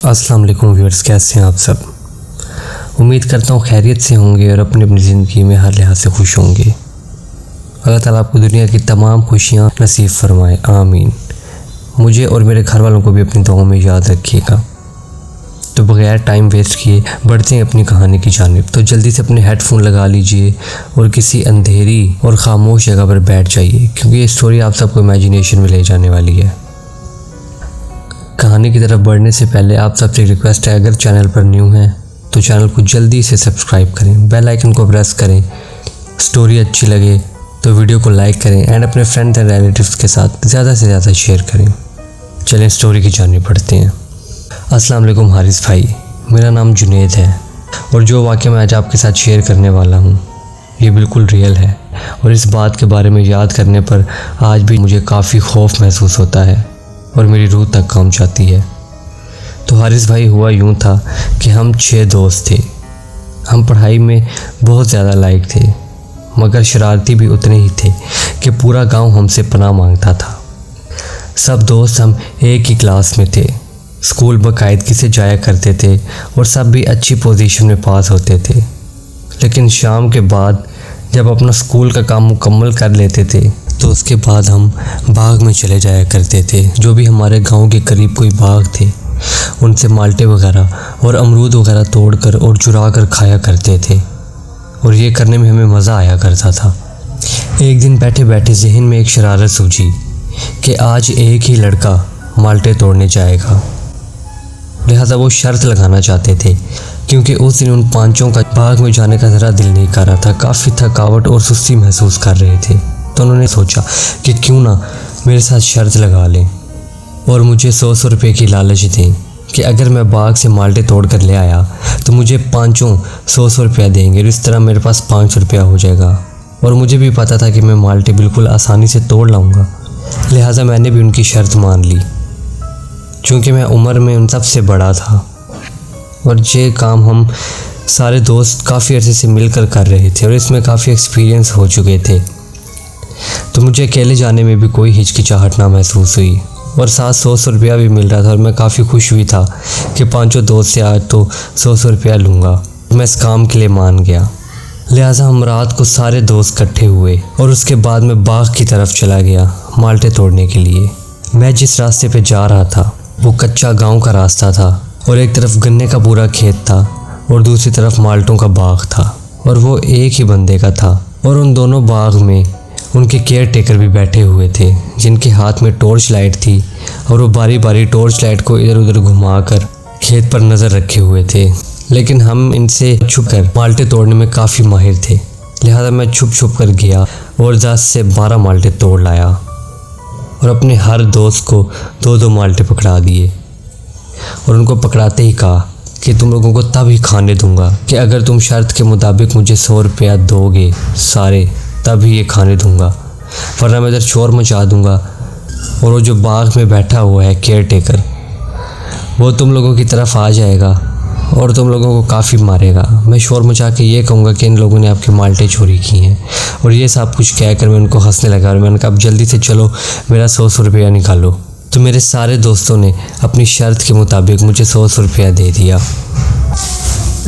अस्सलाम वालेकुम व्यूअर्स, कैसे हैं आप सब। उम्मीद करता हूँ खैरियत से होंगे और अपनी अपनी ज़िंदगी में हर लिहाज से खुश होंगे। अल्लाह ताला आपको दुनिया की तमाम खुशियाँ नसीब फरमाए, आमीन। मुझे और मेरे घर वालों को भी अपनी दुआओं में याद रखिएगा। तो बगैर टाइम वेस्ट किए बढ़ते हैं अपनी कहानी की जानिब। तो जल्दी से अपने हेडफोन लगा लीजिए और किसी अंधेरी और ख़ामोश जगह पर बैठ जाइए, क्योंकि ये स्टोरी आप सबको इमेजिनेशन में ले जाने वाली है। कहानी की तरफ बढ़ने से पहले आप सबसे रिक्वेस्ट है, अगर चैनल पर न्यू हैं तो चैनल को जल्दी से सब्सक्राइब करें, बेल आइकन को प्रेस करें। स्टोरी अच्छी लगे तो वीडियो को लाइक करें एंड अपने फ्रेंड्स एंड रिलेटिव्स के साथ ज़्यादा से ज़्यादा शेयर करें। चलें स्टोरी की जानिब बढ़ते हैं। अस्सलाम वालेकुम हारिस भाई, मेरा नाम जुनैद है और जो वाक़या मैं आज आपके साथ शेयर करने वाला हूँ ये बिल्कुल रियल है और इस बात के बारे में याद करने पर आज भी मुझे काफ़ी खौफ महसूस होता है और मेरी रूह तक कांप जाती है। तो हारिस भाई, हुआ यूँ था कि हम 6 दोस्त थे। हम पढ़ाई में बहुत ज़्यादा लायक थे, मगर शरारती भी उतने ही थे कि पूरा गांव हमसे पनाह मांगता था। सब दोस्त हम एक ही क्लास में थे, स्कूल बाकायदगी से जाया करते थे और सब भी अच्छी पोजीशन में पास होते थे। लेकिन शाम के बाद जब अपना स्कूल का काम मुकम्मल कर लेते थे तो उसके बाद हम बाग में चले जाया करते थे। जो भी हमारे गांव के करीब कोई बाग थे उनसे माल्टे वगैरह और अमरूद वगैरह तोड़कर और चुरा कर खाया करते थे और ये करने में हमें मज़ा आया करता था। एक दिन बैठे बैठे जहन में एक शरारत सूझी कि आज एक ही लड़का माल्टे तोड़ने जाएगा। लिहाजा वो शर्त लगाना चाहते थे, क्योंकि उस दिन उन पांचों का बाग में जाने का ज़रा दिल नहीं कर रहा था। काफ़ी थकावट और सुस्ती महसूस कर रहे थे। तो उन्होंने सोचा कि क्यों ना मेरे साथ शर्त लगा लें और मुझे 100 रुपये की लालच दें कि अगर मैं बाग से माल्टे तोड़ कर ले आया तो मुझे पांचों 100 रुपया देंगे और इस तरह मेरे पास 500 रुपया हो जाएगा। और मुझे भी पता था कि मैं माल्टे बिल्कुल आसानी से तोड़ लाऊंगा। लिहाजा मैंने भी उनकी शर्त मान ली, चूँकि मैं उम्र में उन सबसे बड़ा था और ये काम हम सारे दोस्त काफ़ी अर्से से मिलकर कर रहे थे और इसमें काफ़ी एक्सपीरियंस हो चुके थे। तो मुझे अकेले जाने में भी कोई हिचकिचाहट ना महसूस हुई और साथ 100 रुपया भी मिल रहा था और मैं काफ़ी खुश भी था कि पांचों दोस्त से आज तो 100 रुपया लूँगा। मैं इस काम के लिए मान गया। लिहाजा हम रात को सारे दोस्त इकट्ठे हुए और उसके बाद मैं बाग की तरफ चला गया माल्टे तोड़ने के लिए। मैं जिस रास्ते पे जा रहा था वो कच्चा गांव का रास्ता था और एक तरफ गन्ने का पूरा खेत था और दूसरी तरफ माल्टों का बाग था और वो एक ही बंदे का था। और उन दोनों बाग में उनके केयर टेकर भी बैठे हुए थे, जिनके हाथ में टॉर्च लाइट थी और वो बारी बारी टॉर्च लाइट को इधर उधर घुमाकर खेत पर नज़र रखे हुए थे। लेकिन हम इनसे छुप कर माल्टे तोड़ने में काफ़ी माहिर थे। लिहाजा मैं छुप छुप कर गया और 10 से 12 माल्टे तोड़ लाया और अपने हर दोस्त को 2-2 माल्टे पकड़ा दिए और उनको पकड़ाते ही कहा कि तुम लोगों को तब ही खाने दूंगा कि अगर तुम शर्त के मुताबिक मुझे 100 रुपया दोगे सारे, तभी ये खाने दूंगा, वरना मैं इधर शोर मचा दूंगा और वो जो बाग में बैठा हुआ है केयर टेकर वो तुम लोगों की तरफ आ जाएगा और तुम लोगों को काफ़ी मारेगा। मैं शोर मचा के ये कहूँगा कि इन लोगों ने आपके माल्टे चोरी की हैं और ये सब कुछ कहकर मैं उनको हंसने लगा और मैंने कहा अब जल्दी से चलो मेरा 100 रुपया निकालो। तो मेरे सारे दोस्तों ने अपनी शर्त के मुताबिक मुझे 100 रुपया दे दिया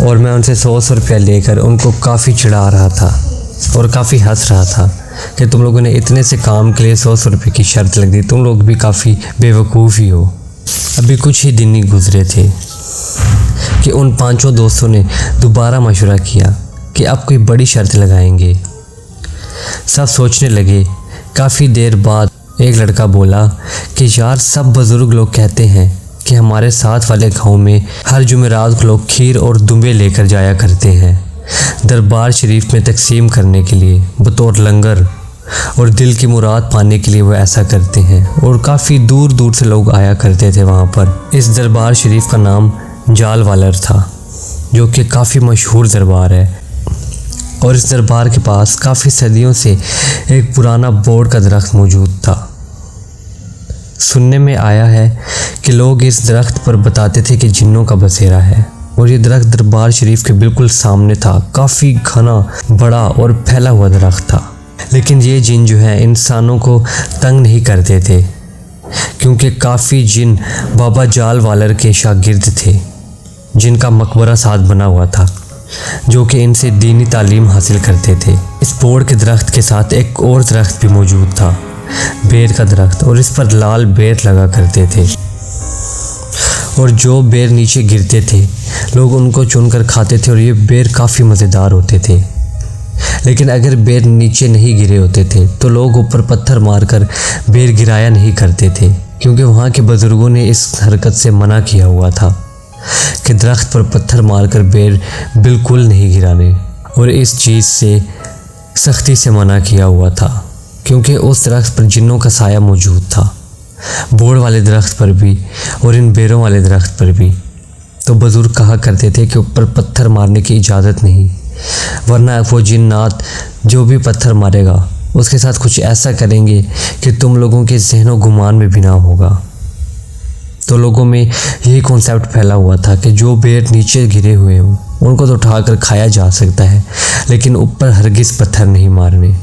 और मैं उनसे 100 रुपया लेकर उनको काफ़ी चिढ़ा रहा था और काफ़ी हंस रहा था कि तुम लोगों ने इतने से काम के लिए 100 रुपये की शर्त लग दी, तुम लोग भी काफ़ी बेवकूफ़ ही हो। अभी कुछ ही दिन ही गुजरे थे कि उन पांचों दोस्तों ने दोबारा मशवरा किया कि अब कोई बड़ी शर्त लगाएंगे। सब सोचने लगे। काफ़ी देर बाद एक लड़का बोला कि यार, सब बुज़ुर्ग लोग कहते हैं कि हमारे साथ वाले गांव में हर जुमेरात को लोग खीर और दुम्बे लेकर जाया करते हैं दरबार शरीफ में तकसीम करने के लिए बतौर लंगर, और दिल की मुराद पाने के लिए वो ऐसा करते हैं और काफ़ी दूर दूर से लोग आया करते थे वहाँ पर। इस दरबार शरीफ का नाम जाल वालर था, जो कि काफ़ी मशहूर दरबार है और इस दरबार के पास काफ़ी सदियों से एक पुराना बोर्ड का दरख्त मौजूद था। सुनने में आया है कि लोग इस दरख्त पर बताते थे कि जिन्नों का बसेरा है और ये दरख्त दरबार शरीफ के बिल्कुल सामने था। काफ़ी घना, बड़ा और फैला हुआ दरख्त था, लेकिन ये जिन जो है इंसानों को तंग नहीं करते थे क्योंकि काफ़ी जिन बाबा जाल वालर के शागिर्द थे जिनका मकबरा साथ बना हुआ था, जो कि इनसे दीनी तालीम हासिल करते थे। इस बोड़ के दरख्त के साथ एक और दरख्त भी मौजूद था, बेर का दरख्त, और इस पर लाल बेर लगा करते थे। और जो बेर नीचे गिरते थे लोग उनको चुनकर खाते थे और ये बेर काफ़ी मज़ेदार होते थे। लेकिन अगर बेर नीचे नहीं गिरे होते थे तो लोग ऊपर पत्थर मारकर बेर गिराया नहीं करते थे, क्योंकि वहाँ के बुज़ुर्गों ने इस हरकत से मना किया हुआ था कि दरख्त पर पत्थर मारकर बेर बिल्कुल नहीं गिराने, और इस चीज़ से सख्ती से मना किया हुआ था क्योंकि उस दरख्त पर जिन्नों का साया मौजूद था, बोड़ वाले दरख्त पर भी और इन बेरों वाले दरख्त पर भी। तो बुज़ुर्ग कहा करते थे कि ऊपर पत्थर मारने की इजाज़त नहीं, वरना वो जिन्नात जो भी पत्थर मारेगा उसके साथ कुछ ऐसा करेंगे कि तुम लोगों के ज़हनो गुमान में भी ना होगा। तो लोगों में यही कॉन्सेप्ट फैला हुआ था कि जो बेर नीचे गिरे हुए हों उनको तो उठाकर खाया जा सकता है, लेकिन ऊपर हरगिज़ पत्थर नहीं मारने।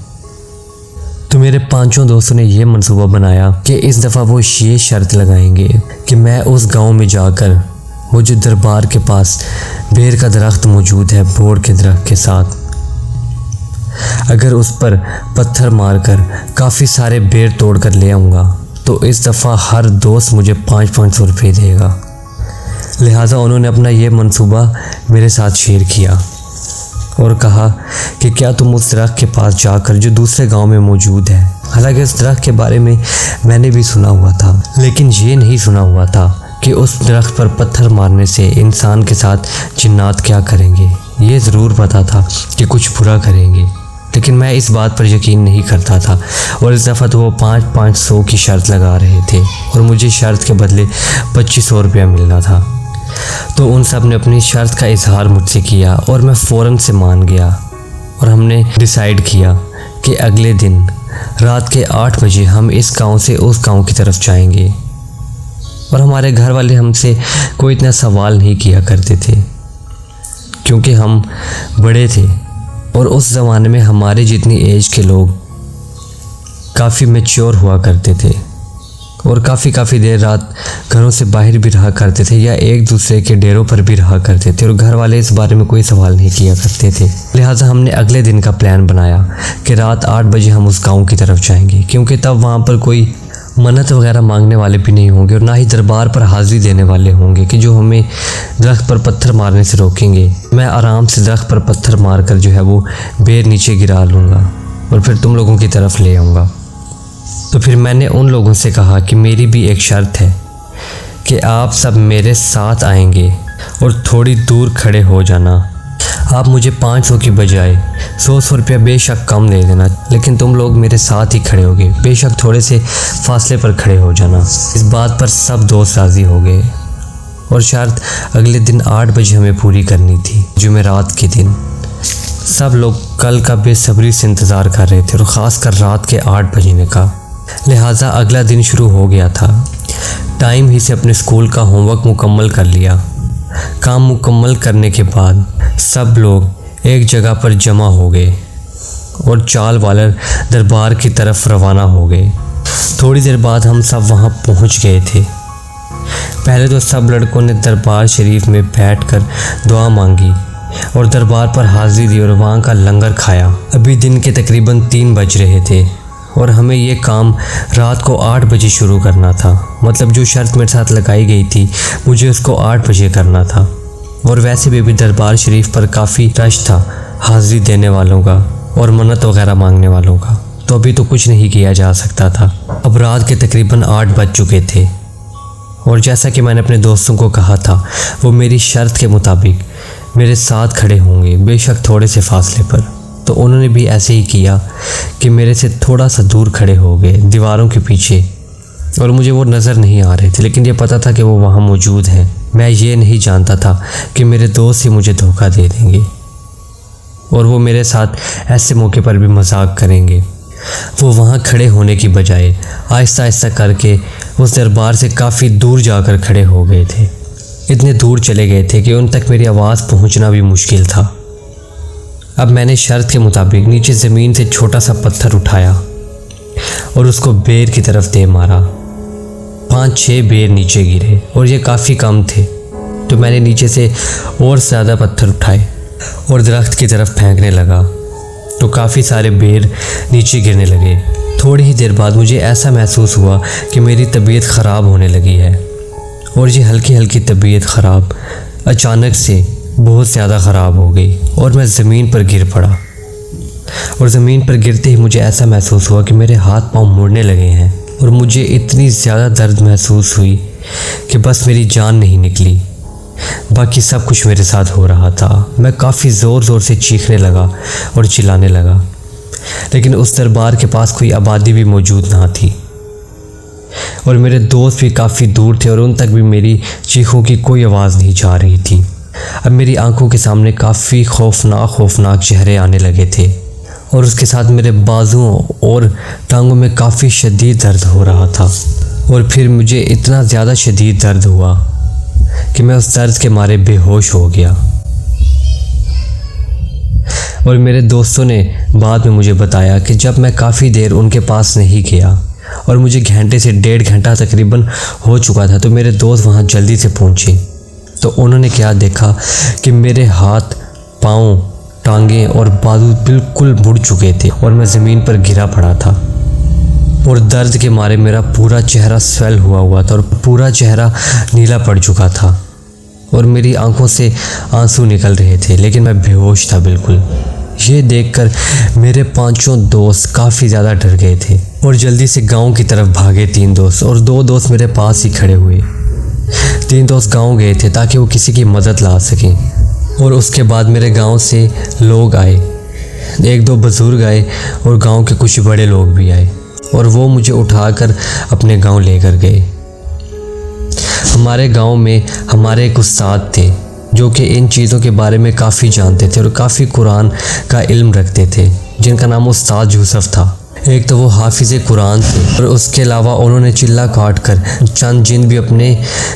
तो मेरे पांचों दोस्तों ने यह मंसूबा बनाया कि इस दफ़ा वो ये शर्त लगाएंगे कि मैं उस गांव में जाकर वो जो दरबार के पास बेर का दरख्त मौजूद है बोड़ के दरख्त के साथ, अगर उस पर पत्थर मारकर काफ़ी सारे बेर तोड़ कर ले आऊँगा तो इस दफ़ा हर दोस्त मुझे 500 रुपये देगा। लिहाजा उन्होंने अपना ये मंसूबा मेरे साथ शेयर किया और कहा कि क्या तुम उस दरख्त के पास जाकर जो दूसरे गांव में मौजूद है, हालांकि उस दरख्त के बारे में मैंने भी सुना हुआ था, लेकिन ये नहीं सुना हुआ था कि उस दरख्त पर पत्थर मारने से इंसान के साथ जिन्नात क्या करेंगे। ये ज़रूर पता था कि कुछ बुरा करेंगे, लेकिन मैं इस बात पर यकीन नहीं करता था। और इस दफ़ा तो वो 500 की शर्त लगा रहे थे और मुझे शर्त के बदले 2500 रुपया मिलना था। तो उन सब ने अपनी शर्त का इजहार मुझसे किया और मैं फ़ौरन से मान गया, और हमने डिसाइड किया कि अगले दिन रात के 8 बजे हम इस गांव से उस गांव की तरफ जाएंगे। और हमारे घर वाले हमसे कोई इतना सवाल नहीं किया करते थे क्योंकि हम बड़े थे और उस ज़माने में हमारे जितनी एज के लोग काफ़ी मैच्योर हुआ करते थे और काफ़ी देर रात घरों से बाहर भी रहा करते थे या एक दूसरे के डेरों पर भी रहा करते थे, और घर वाले इस बारे में कोई सवाल नहीं किया करते थे। लिहाजा हमने अगले दिन का प्लान बनाया कि रात 8 बजे हम उस गांव की तरफ जाएंगे, क्योंकि तब वहाँ पर कोई मन्नत वगैरह मांगने वाले भी नहीं होंगे और ना ही दरबार पर हाज़िरी देने वाले होंगे कि जो हमें दरख्त पर पत्थर मारने से रोकेंगे। मैं आराम से दरख्त पर पत्थर मार कर जो है वो बेर नीचे गिरा लूँगा और फिर तुम लोगों की तरफ ले आऊँगा। तो फिर मैंने उन लोगों से कहा कि मेरी भी एक शर्त है कि आप सब मेरे साथ आएंगे और थोड़ी दूर खड़े हो जाना। आप मुझे 500 की बजाय 100 रुपया बेशक कम दे देना, लेकिन तुम लोग मेरे साथ ही खड़े होगे, बेशक थोड़े से फासले पर खड़े हो जाना। इस बात पर सब दोस्त राज़ी हो गए और शर्त अगले दिन 8 बजे हमें पूरी करनी थी, जुमेरात के दिन। सब लोग कल का बेसब्री से इंतज़ार कर रहे थे और ख़ासकर रात के 8 बजने का। लिहाजा अगला दिन शुरू हो गया था। टाइम ही से अपने स्कूल का होमवर्क मुकम्मल कर लिया। काम मुकम्मल करने के बाद सब लोग एक जगह पर जमा हो गए और चाल वालर दरबार की तरफ रवाना हो गए। थोड़ी देर बाद हम सब वहां पहुंच गए थे। पहले तो सब लड़कों ने दरबार शरीफ में बैठकर दुआ मांगी और दरबार पर हाजिरी दी और वहाँ का लंगर खाया। अभी दिन के तकरीबन 3 बज रहे थे और हमें ये काम रात को 8 बजे शुरू करना था। मतलब जो शर्त मेरे साथ लगाई गई थी मुझे उसको 8 बजे करना था। और वैसे भी दरबार शरीफ पर काफ़ी रश था हाज़िरी देने वालों का और मन्नत वगैरह मांगने वालों का, तो अभी तो कुछ नहीं किया जा सकता था। अब रात के तकरीबन 8 बज चुके थे और जैसा कि मैंने अपने दोस्तों को कहा था वो मेरी शर्त के मुताबिक मेरे साथ खड़े होंगे, बेशक थोड़े से फासले पर। तो उन्होंने भी ऐसे ही किया कि मेरे से थोड़ा सा दूर खड़े हो गए दीवारों के पीछे, और मुझे वो नज़र नहीं आ रहे थे, लेकिन ये पता था कि वो वहाँ मौजूद हैं। मैं ये नहीं जानता था कि मेरे दोस्त ही मुझे धोखा दे देंगे और वो मेरे साथ ऐसे मौके पर भी मजाक करेंगे। वो वहाँ खड़े होने की बजाय आहिस्ता आहिस्ता करके उस दरबार से काफ़ी दूर जाकर खड़े हो गए थे। इतने दूर चले गए थे कि उन तक मेरी आवाज़ पहुँचना भी मुश्किल था। अब मैंने शर्त के मुताबिक नीचे ज़मीन से छोटा सा पत्थर उठाया और उसको बेर की तरफ दे मारा 5-6 बेर नीचे गिरे और ये काफ़ी कम थे, तो मैंने नीचे से और ज़्यादा पत्थर उठाए और दरख्त की तरफ फेंकने लगा, तो काफ़ी सारे बेर नीचे गिरने लगे। थोड़ी ही देर बाद मुझे ऐसा महसूस हुआ कि मेरी तबीयत ख़राब होने लगी है, और ये हल्की हल्की तबीयत ख़राब अचानक से बहुत ज़्यादा ख़राब हो गई और मैं ज़मीन पर गिर पड़ा। और ज़मीन पर गिरते ही मुझे ऐसा महसूस हुआ कि मेरे हाथ पांव मुड़ने लगे हैं और मुझे इतनी ज़्यादा दर्द महसूस हुई कि बस मेरी जान नहीं निकली। बाकी सब कुछ मेरे साथ हो रहा था। मैं काफ़ी ज़ोर ज़ोर से चीखने लगा और चिल्लाने लगा, लेकिन उस दरबार के पास कोई आबादी भी मौजूद ना थी और मेरे दोस्त भी काफ़ी दूर थे और उन तक भी मेरी चीखों की कोई आवाज़ नहीं जा रही थी। अब मेरी आंखों के सामने काफ़ी खौफनाक चेहरे आने लगे थे और उसके साथ मेरे बाजुओं और टांगों में काफ़ी शदीद दर्द हो रहा था। और फिर मुझे इतना ज़्यादा शदीद दर्द हुआ कि मैं उस दर्द के मारे बेहोश हो गया। और मेरे दोस्तों ने बाद में मुझे बताया कि जब मैं काफ़ी देर उनके पास नहीं गया और मुझे घंटे से 1.5 घंटा तकरीबन हो चुका था, तो मेरे दोस्त वहाँ जल्दी से पहुँचे। तो उन्होंने क्या देखा कि मेरे हाथ, पाँव, टांगें और बाजू बिल्कुल मुड़ चुके थे और मैं ज़मीन पर गिरा पड़ा था और दर्द के मारे मेरा पूरा चेहरा स्वेल हुआ था और पूरा चेहरा नीला पड़ चुका था और मेरी आंखों से आंसू निकल रहे थे, लेकिन मैं बेहोश था बिल्कुल। ये देखकर मेरे 5 दोस्त काफ़ी ज़्यादा डर गए थे और जल्दी से गांव की तरफ भागे 3 दोस्त, और 2 दोस्त मेरे पास ही खड़े हुए। 3 दोस्त गांव गए थे ताकि वो किसी की मदद ला सकें। और उसके बाद मेरे गांव से लोग आए, 1-2 बुज़ुर्ग आए और गांव के कुछ बड़े लोग भी आए और वो मुझे उठाकर अपने गांव लेकर गए। हमारे गांव में हमारे एक उस्ताद थे जो कि इन चीज़ों के बारे में काफ़ी जानते थे और काफ़ी कुरान का इल्म रखते थे, जिनका नाम उस्ताद यूसुफ था। एक तो वो हाफिज़ कुरान थे और उसके अलावा उन्होंने चिल्ला काट कर चंद जिन भी अपने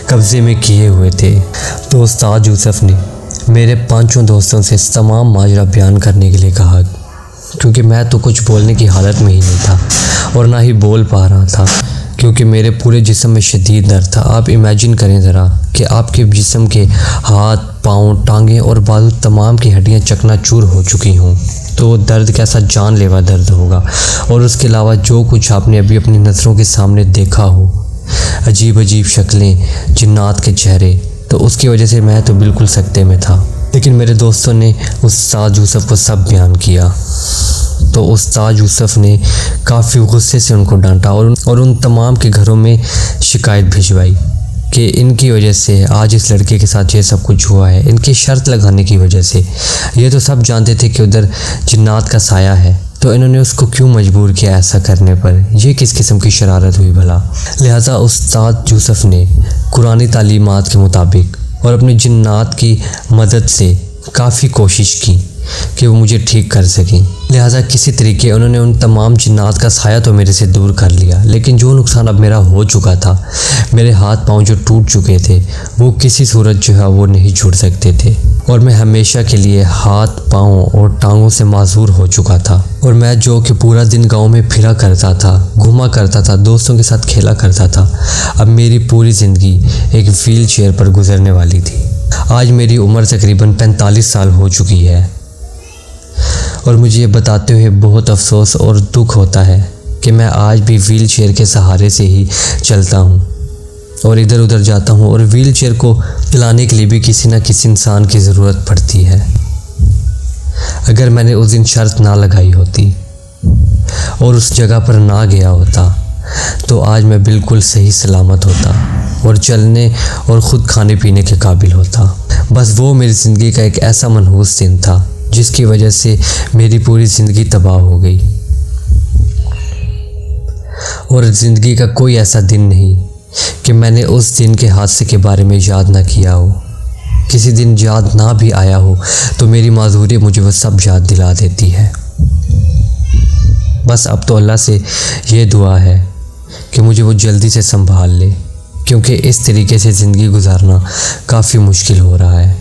कब्ज़े में किए हुए थे। तो उस्ताद यूसुफ ने मेरे 5 दोस्तों से तमाम माजरा बयान करने के लिए कहा, क्योंकि मैं तो कुछ बोलने की हालत में ही नहीं था और ना ही बोल पा रहा था, क्योंकि मेरे पूरे जिस्म में शदीद दर्द था। आप इमेजिन करें ज़रा कि आपके जिस्म के हाथ, पाँव, टांगें और बाजू तमाम की हड्डियाँ चकनाचूर हो चुकी हों, तो दर्द कैसा जानलेवा दर्द होगा। और उसके अलावा जो कुछ आपने अभी अपनी नज़रों के सामने देखा हो, अजीब अजीब शक्लें, जिन्नात के चेहरे, तो उसकी वजह से मैं तो बिल्कुल सकते में था। लेकिन मेरे दोस्तों ने उस्ताद यूसुफ को सब बयान किया। तो उस्ताद यूसुफ ने काफ़ी गुस्से से उनको डांटा और उन तमाम के घरों में शिकायत भिजवाई कि इनकी वजह से आज इस लड़के के साथ ये सब कुछ हुआ है, इनकी शर्त लगाने की वजह से। ये तो सब जानते थे कि उधर जिन्नात का साया है, तो इन्होंने उसको क्यों मजबूर किया ऐसा करने पर? ये किस किस्म की शरारत हुई भला? लिहाजा उस्ताद यूसुफ ने कुरानी तालीमात के मुताबिक और अपनी जिन्नात की मदद से काफ़ी कोशिश की कि वो मुझे ठीक कर सकें। लिहाजा किसी तरीके उन्होंने उन तमाम जिन्नात का साया तो मेरे से दूर कर लिया, लेकिन जो नुकसान अब मेरा हो चुका था, मेरे हाथ पांव जो टूट चुके थे, वो किसी सूरत जो है वो नहीं छूट सकते थे और मैं हमेशा के लिए हाथ, पाँव और टांगों से माजूर हो चुका था। और मैं जो कि पूरा दिन गाँव में फिरा करता था, घूमा करता था, दोस्तों के साथ खेला करता था, अब मेरी पूरी ज़िंदगी एक व्हील चेयर पर गुजरने वाली थी। आज मेरी उम्र तकरीबन 45 साल हो चुकी है और मुझे ये बताते हुए बहुत अफसोस और दुख होता है कि मैं आज भी व्हील चेयर के सहारे से ही चलता हूँ और इधर उधर जाता हूँ, और व्हील चेयर को चलाने के लिए भी किसी न किसी इंसान की ज़रूरत पड़ती है। अगर मैंने उस दिन शर्त ना लगाई होती और उस जगह पर ना गया होता, तो आज मैं बिल्कुल सही सलामत होता और चलने और ख़ुद खाने पीने के काबिल होता। बस वो मेरी ज़िंदगी का एक ऐसा मनहूस दिन था जिसकी वजह से मेरी पूरी ज़िंदगी तबाह हो गई। और ज़िंदगी का कोई ऐसा दिन नहीं कि मैंने उस दिन के हादसे के बारे में याद ना किया हो। किसी दिन याद ना भी आया हो तो मेरी माजूरी मुझे वो सब याद दिला देती है। बस अब तो अल्लाह से ये दुआ है कि मुझे वो जल्दी से संभाल ले, क्योंकि इस तरीके से ज़िंदगी गुजारना काफ़ी मुश्किल हो रहा है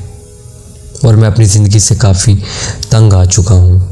और मैं अपनी ज़िंदगी से काफ़ी तंग आ चुका हूँ।